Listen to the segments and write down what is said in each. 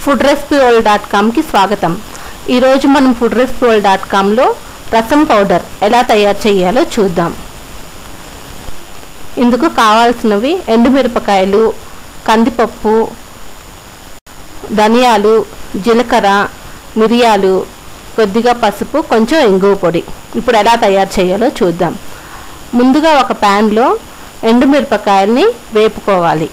foodrecipeworld.com కి స్వాగతం। ఈ రోజు మనం foodrecipeworld.com లో రసం పౌడర్ ఎలా తయారు చేయాలో చూద్దాం। ఇందుకు కావాల్సినవి ఎండుమిరపకాయలు, కందిపప్పు, ధనియాలు, జీలకర్ర, మిరియాలు, కొద్దిగా పసుపు, కొంచెం ఇంగువ పొడి। ఇప్పుడు ఎలా తయారు చేయాలో చూద్దాం। ముందుగా ఒక పాన్ లో ఎండుమిరపకాయల్ని వేపుకోవాలి।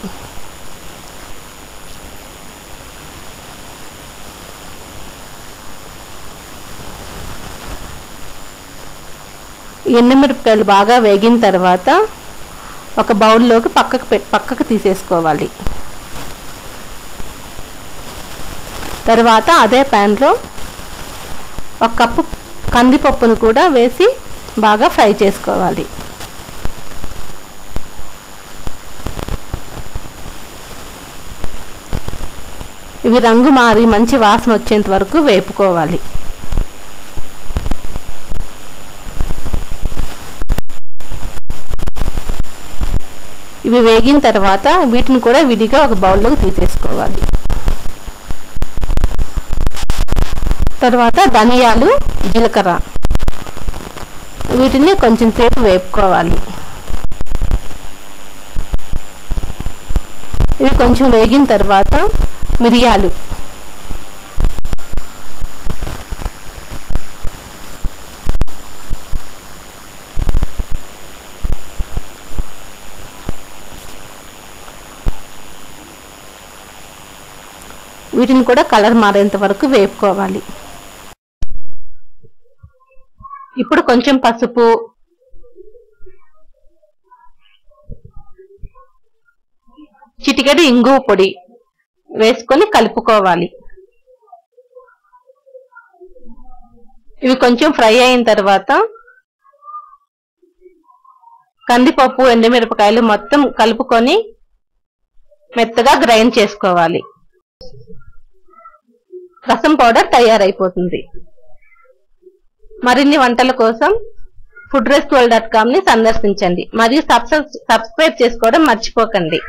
ఎండుమిరపకాయలు బాగా వేగిన తర్వాత ఒక బౌల్లోకి పక్కకు తీసేసుకోవాలి। తర్వాత అదే ప్యాన్లో ఒక కప్పు కందిపప్పును కూడా వేసి బాగా ఫ్రై చేసుకోవాలి। ఇవి రంగు మారి మంచి వాసన వచ్చేంత వరకు వేపుకోవాలి। ఇవి వేగిన తర్వాత వీటిని కూడా విడిగా ఒక బౌల్లోకి తీసేసుకోవాలి। తర్వాత ధనియాలు, జీలకర్ర వీటిని కొంచెం సేపు వేపుకోవాలి। ఇవి కొంచెం వేగిన తర్వాత మిరియాలు, వీటిని కూడా కలర్ మారేంత వరకు వేపుకోవాలి। ఇప్పుడు కొంచెం పసుపు, చిటికెడు ఇంగువ పొడి వేసుకొని కలుపుకోవాలి। ఇవి కొంచెం ఫ్రై అయిన తర్వాత కందిపప్పు, ఎండుమిరపకాయలు మొత్తం కలుపుకొని మెత్తగా గ్రైండ్ చేసుకోవాలి। రసం పౌడర్ తయారైపోతుంది। మరిన్ని వంటల కోసం foodrecipeworld.com ని సందర్శించండి మరియు సబ్స్క్రైబ్ చేసుకోవడం మర్చిపోకండి।